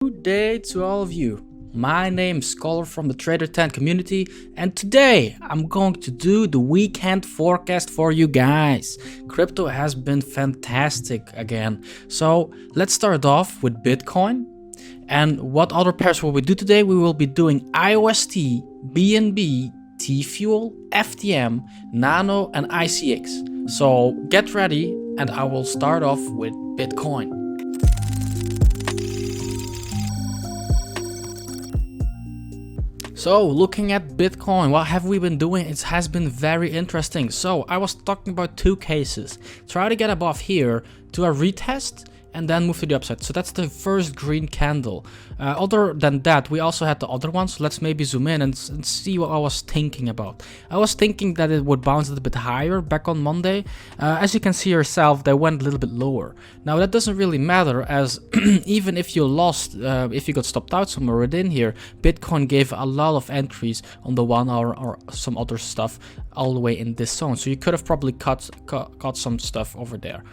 Good day to all of you. My name is Scholar from the Trader 10 community, and today I'm going to do the weekend forecast for you guys. Crypto has been fantastic again. So let's start off with Bitcoin. And what other pairs will we do today? We will be doing IOST, BNB, TFUEL, FTM, NANO, and ICX. So get ready, and I will start off with Bitcoin. So looking at Bitcoin, what have we been doing? It has been very interesting. So I was talking about two cases. Try to get above here to a retest and then move to the upside. So that's the first green candle. Other than that, we also had the other one. So let's maybe zoom in and see what I was thinking about. I was thinking that it would bounce a little bit higher back on Monday. As you can see yourself, they went a little bit lower. Now that doesn't really matter, as even if you lost, if you got stopped out somewhere within here, Bitcoin gave a lot of entries on the 1 hour or some other stuff all the way in this zone. So you could have probably cut some stuff over there.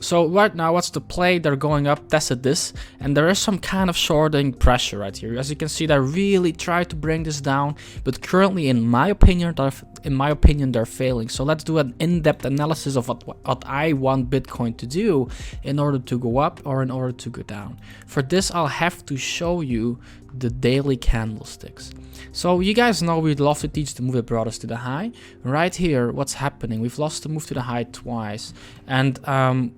So right now, what's the play? They're going up, tested this, and there is some kind of shorting pressure right here. As you can see, they really try to bring this down, but currently, in my opinion, they're failing. So let's do an in-depth analysis of what I want Bitcoin to do in order to go up or in order to go down. For this, I'll have to show you the daily candlesticks. So you guys know we'd love to teach the move that brought us to the high. Right here, what's happening? We've lost the move to the high twice, and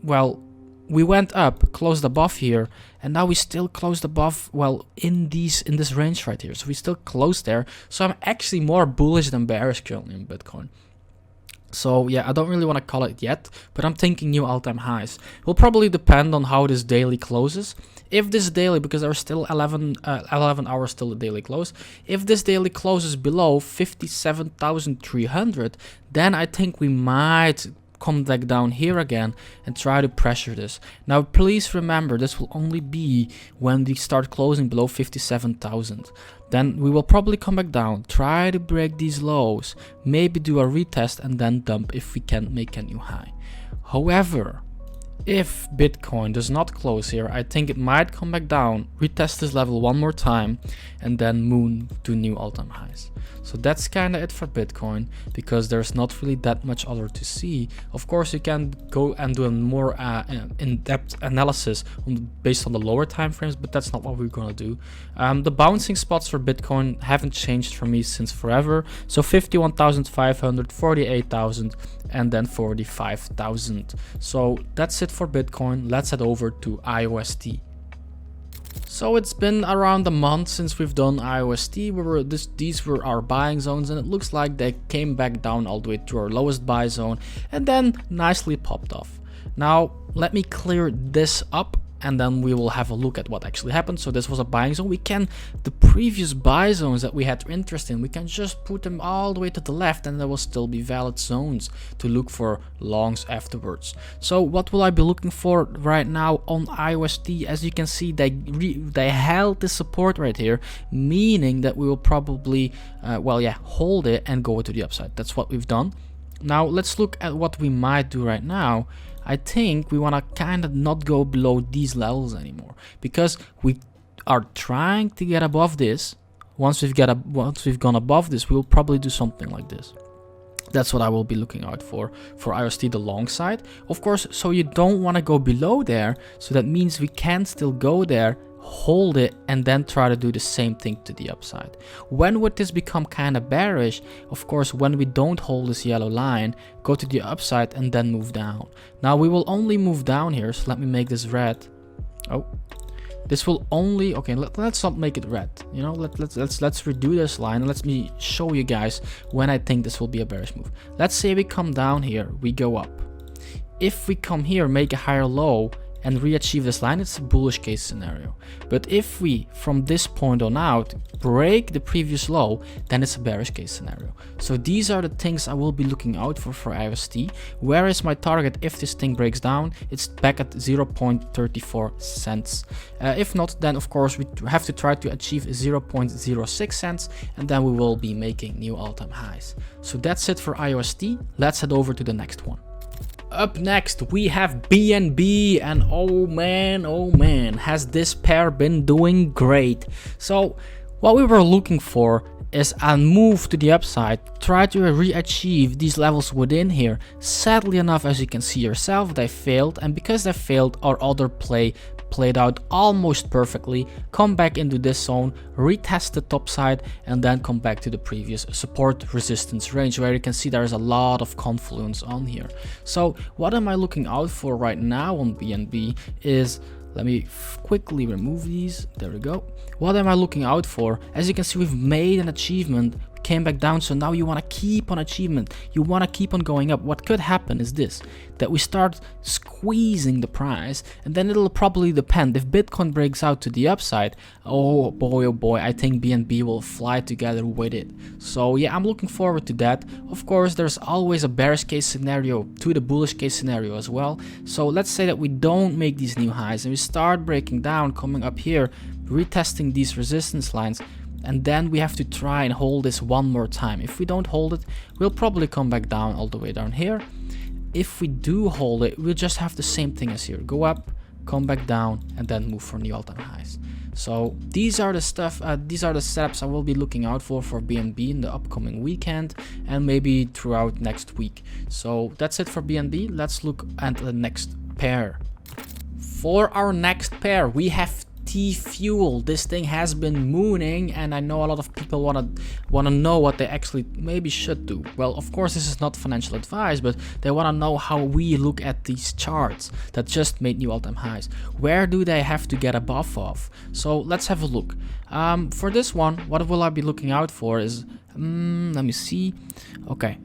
well, we went up, closed above here, and now we still closed above, well, in this range right here. So we still closed there. So I'm actually more bullish than bearish currently in Bitcoin. So yeah, I don't really want to call it yet, but I'm thinking new all-time highs. It will probably depend on how this daily closes. If this daily, because there are still 11 hours till the daily close, if this daily closes below 57,300, then I think we might come back down here again and try to pressure this. Now please remember, this will only be when we start closing below 57,000. Then we will probably come back down, try to break these lows, maybe do a retest and then dump if we can make a new high. However, if Bitcoin does not close here, I think it might come back down, retest this level one more time, and then moon to new all-time highs. So that's kind of it for Bitcoin, because there's not really that much other to see. Of course, you can go and do a more in-depth analysis based on the lower time frames, but that's not what we're gonna do. The bouncing spots for Bitcoin haven't changed for me since forever. So 51,500, 48,000, and then 45,000. So that's it for Bitcoin. Let's head over to IOST. So it's been around a month since we've done IOST. These were our buying zones, and it looks like they came back down all the way to our lowest buy zone and then nicely popped off. Now let me clear this up, and then we will have a look at what actually happened. So this was a buying zone. The previous buy zones that we had interest in, we can just put them all the way to the left, and there will still be valid zones to look for longs afterwards. So what will I be looking for right now on IOST? As you can see, they held the support right here, meaning that we will probably hold it and go to the upside. That's what we've done. Now let's look at what we might do right now. I think we want to kind of not go below these levels anymore, because we are trying to get above this. Once we've gone above this, we'll probably do something like this. That's what I will be looking out for IOST, the long side, of course. So you don't want to go below there. So that means we can still go there, hold it, and then try to do the same thing to the upside. When would this become kind of bearish? Of course, when we don't hold this yellow line, go to the upside and then move down. Now we will only move down here, so let me make this red. Oh, this will only, okay, let's not make it red, you know. Let's redo this line, and let me show you guys when I think this will be a bearish move. Let's say we come down here, we go up. If we come here, make a higher low and re-achieve this line, it's a bullish case scenario. But if we, from this point on out, break the previous low, then it's a bearish case scenario. So these are the things I will be looking out for IOST. Where is my target? If this thing breaks down, it's back at 0.34 cents. If not, then of course we have to try to achieve 0.06 cents, and then we will be making new all-time highs. So that's it for IOST. Let's head over to the next one. Up next we have BNB, and oh man, has this pair been doing great. So what we were looking for is a move to the upside, try to re-achieve these levels within here. Sadly enough, as you can see yourself, they failed, and because they failed, our other play played out almost perfectly. Come back into this zone, retest the top side, and then come back to the previous support resistance range, where you can see there's a lot of confluence on here. So what am I looking out for right now on BNB is, let me quickly remove these, there we go. What am I looking out for? As you can see, we've made an achievement, came back down, so now you want to keep on achievement, you want to keep on going up. What could happen is this, that we start squeezing the price, and then it'll probably depend. If Bitcoin breaks out to the upside, oh boy, I think BNB will fly together with it. So yeah, I'm looking forward to that. Of course, there's always a bearish case scenario to the bullish case scenario as well. So let's say that we don't make these new highs and we start breaking down, coming up here, retesting these resistance lines, and then we have to try and hold this one more time. If we don't hold it, we'll probably come back down all the way down here. If we do hold it, we'll just have the same thing as here, go up, come back down, and then move for new all-time highs. So these are the setups I will be looking out for BNB in the upcoming weekend and maybe throughout next week. So that's it for BNB. Let's look at the next pair. For our next pair, we have TFUEL. This thing has been mooning, and I know a lot of people wanna know what they actually maybe should do. Well, of course, this is not financial advice, but they wanna know how we look at these charts that just made new all-time highs. Where do they have to get above of? So let's have a look. For this one, what will I be looking out for is, let me see. Okay,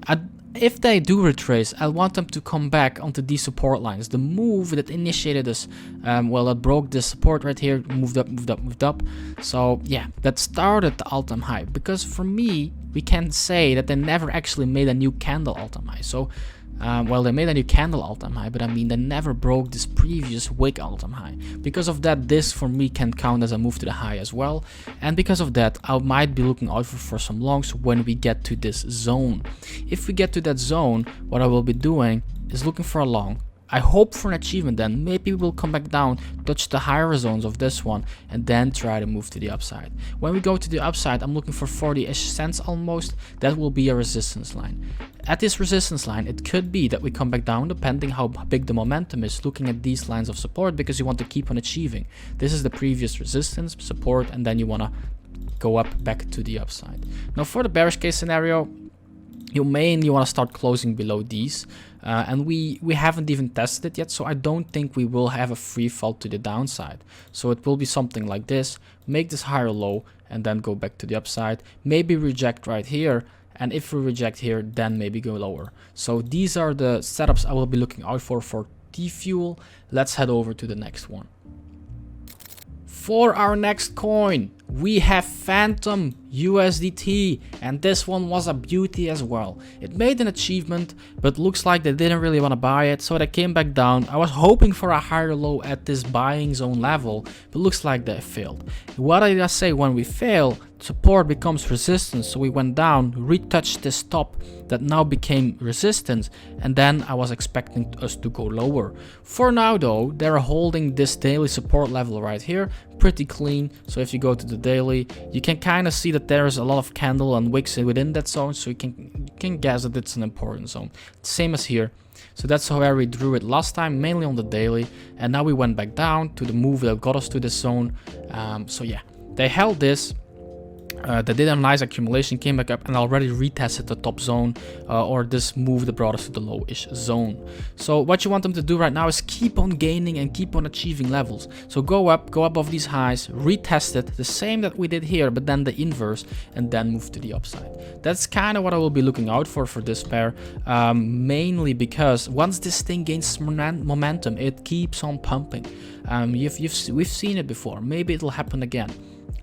if they do retrace, I want them to come back onto these support lines. The move that initiated this, well, that broke this support right here, moved up. So yeah, that started the all-time high. Because for me, we can say that they never actually made a new candle all-time high. So, well, they made a new candle all-time high, but I mean, they never broke this previous wick all-time high. Because of that, this for me can count as a move to the high as well. And because of that, I might be looking out for some longs when we get to this zone. If we get to that zone, what I will be doing is looking for a long. I hope for an achievement, then maybe we'll come back down, touch the higher zones of this one, and then try to move to the upside. When we go to the upside, I'm looking for 40-ish cents almost. That will be a resistance line. At this resistance line, it could be that we come back down depending how big the momentum is, looking at these lines of support, because you want to keep on achieving. This is the previous resistance, support, and then you want to go up back to the upside. Now for the bearish case scenario, you mainly want to start closing below these, and we haven't even tested it yet, so I don't think we will have a free fall to the downside. So it will be something like this, make this higher low, and then go back to the upside, maybe reject right here, and if we reject here, then maybe go lower. So these are the setups I will be looking out for TFUEL. Let's head over to the next one. For our next coin, we have Phantom USDT, and this one was a beauty as well. It made an achievement, but looks like they didn't really want to buy it, so they came back down. I was hoping for a higher low at this buying zone level, but looks like they failed. What did I say? When we fail, support becomes resistance, so we went down, retouched this top that now became resistance, and then I was expecting us to go lower. For now though, they're holding this daily support level right here, pretty clean. So if you go to the daily, you can kind of see that there is a lot of candle and wicks within that zone, so you can guess that it's an important zone. Same as here. So that's how we drew it last time, mainly on the daily, and now we went back down to the move that got us to this zone. So yeah, they held this. They did a nice accumulation, came back up and already retested the top zone, or this move that brought us to the low-ish zone. So what you want them to do right now is keep on gaining and keep on achieving levels. So go above these highs, retest it, the same that we did here, but then the inverse, and then move to the upside. That's kind of what I will be looking out for this pair, mainly because once this thing gains momentum, it keeps on pumping. We've seen it before, maybe it'll happen again.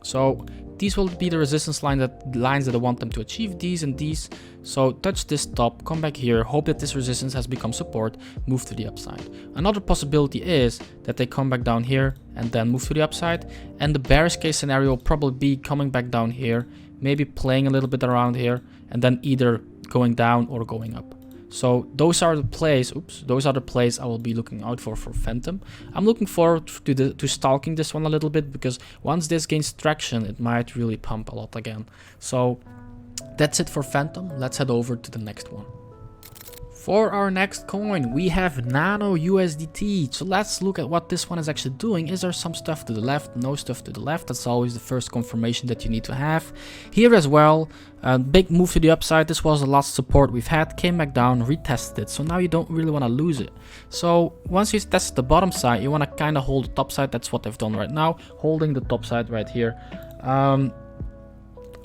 So these will be the resistance lines that I want them to achieve, these and these. So touch this top, come back here, hope that this resistance has become support, move to the upside. Another possibility is that they come back down here and then move to the upside. And the bearish case scenario will probably be coming back down here, maybe playing a little bit around here, and then either going down or going up. So those are the plays. Oops, those are the plays I will be looking out for Phantom. I'm looking forward to stalking this one a little bit, because once this gains traction, it might really pump a lot again. So that's it for Phantom. Let's head over to the next one. For our next coin, we have Nano USDT. So let's look at what this one is actually doing. Is there some stuff to the left? No stuff to the left. That's always the first confirmation that you need to have. Here as well, big move to the upside. This was the last support we've had. Came back down, retested it. So now you don't really want to lose it. So once you test the bottom side, you want to kind of hold the top side. That's what they've done right now. Holding the top side right here.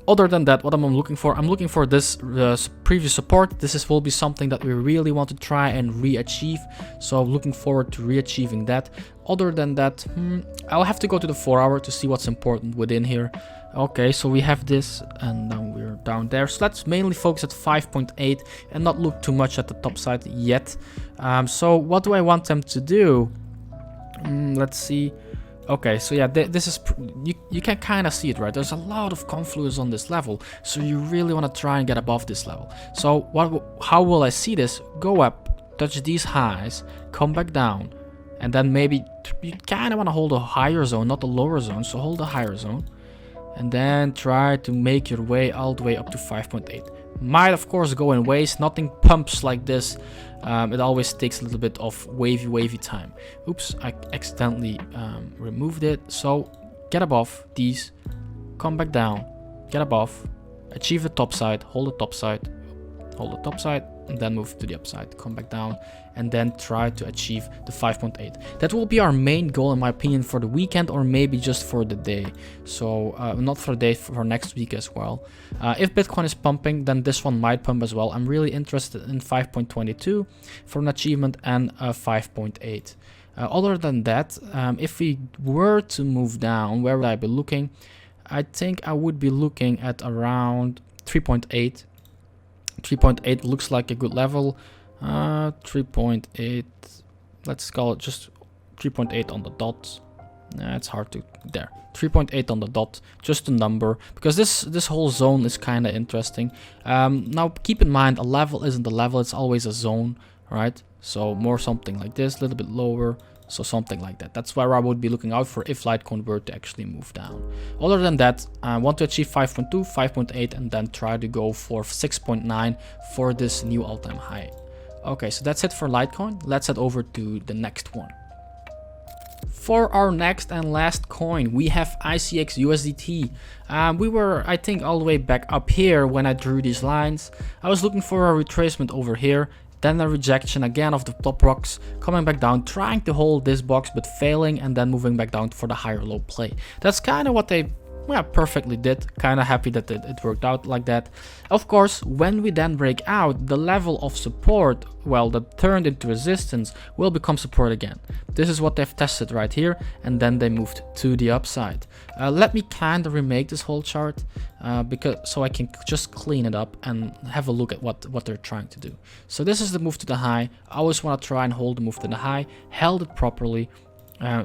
Other than that, what I'm looking for this previous support. This will be something that we really want to try and re-achieve. So looking forward to re-achieving that. Other than that, I'll have to go to the 4 hour to see what's important within here. Okay, so we have this, and then we're down there. So let's mainly focus at 5.8 and not look too much at the top side yet. So what do I want them to do? Let's see. Okay, so yeah, this is, you can kind of see it, right? There's a lot of confluence on this level, so you really want to try and get above this level. So how will I see this? Go up, touch these highs, come back down, and then maybe you kind of want to hold a higher zone, not a lower zone. So hold a higher zone, and then try to make your way all the way up to 5.8. Might of course go in waves. Nothing pumps like this. It always takes a little bit of wavy time. Oops, I accidentally removed it. So get above these, come back down, get above, achieve the top side, hold the top side, hold the top side, and then move to the upside, come back down, and then try to achieve the 5.8. That will be our main goal, in my opinion, for the weekend, or maybe just for the day. So not for the day, for next week as well. If Bitcoin is pumping, then this one might pump as well. I'm really interested in 5.22 for an achievement, and 5.8. Other than that, if we were to move down, where would I be looking? I think I would be looking at around 3.8. 3.8 looks like a good level. 3.8, let's call it just 3.8 on the dot. It's hard to, there, 3.8 on the dot, just a number, because this whole zone is kind of interesting. Now keep in mind, a level isn't a level, it's always a zone, right? So more something like this, a little bit lower, so something like that. That's where I would be looking out for if Litecoin were to actually move down. Other than that, I want to achieve 5.2, 5.8, and then try to go for 6.9 for this new all-time high. Okay, so that's it for Litecoin. Let's head over to the next one. For our next and last coin, we have ICX USDT. We were, I think, all the way back up here when I drew these lines. I was looking for a retracement over here, then a rejection again of the top rocks, coming back down, trying to hold this box but failing, and then moving back down for the higher low play. That's kind of what they perfectly did. Kind of happy that it worked out like that. Of course, when we then break out, the level of support, well, that turned into resistance, will become support again. This is what they've tested right here, and then they moved to the upside. Let me kind of remake this whole chart, so I can just clean it up and have a look at what they're trying to do. So this is the move to the high. I always want to try and hold the move to the high, held it properly.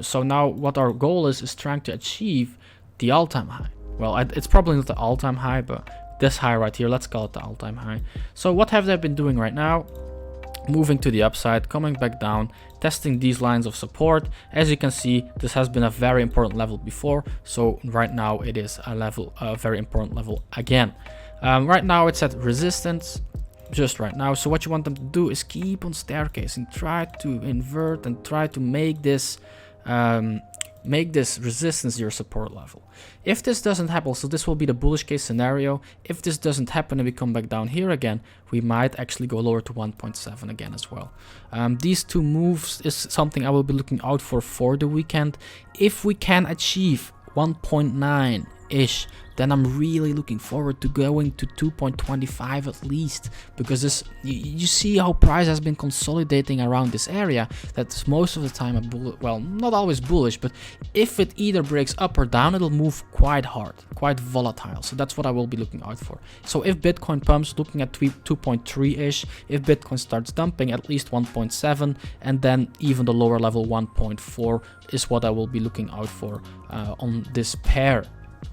So now what our goal is trying to achieve the all-time high. Well, it's probably not the all-time high, but this high right here, let's call it the all-time high. So what have they been doing right now? Moving to the upside, coming back down, testing these lines of support. As you can see, this has been a very important level before, so right now it is a very important level again. Right now it's at resistance, just right now. So what you want them to do is keep on staircasing, try to invert and try to make this resistance your support level. If this doesn't happen, so this will be the bullish case scenario. If this doesn't happen and we come back down here again, we might actually go lower to 1.7 again as well. These two moves is something I will be looking out for the weekend. If we can achieve 1.9 ish, then I'm really looking forward to going to 2.25 at least, because this, you see how price has been consolidating around this area. That's most of the time well, not always bullish, but if it either breaks up or down, it'll move quite hard, quite volatile. So that's what I will be looking out for. So if Bitcoin pumps, looking at 2.3 ish. If Bitcoin starts dumping, at least 1.7, and then even the lower level 1.4 is what I will be looking out for on this pair.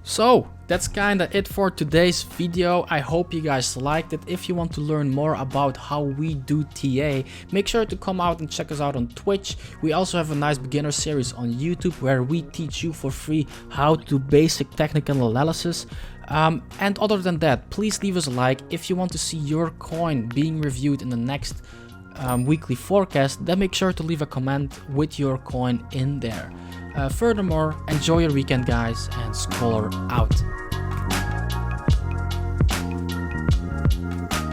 So that's kinda it for today's video. I hope you guys liked it. If you want to learn more about how we do TA, make sure to come out and check us out on Twitch. We also have a nice beginner series on YouTube where we teach you for free how to do basic technical analysis. And other than that, please leave us a like. If you want to see your coin being reviewed in the next weekly forecast, then make sure to leave a comment with your coin in there. Furthermore, enjoy your weekend, guys, and Scholar out.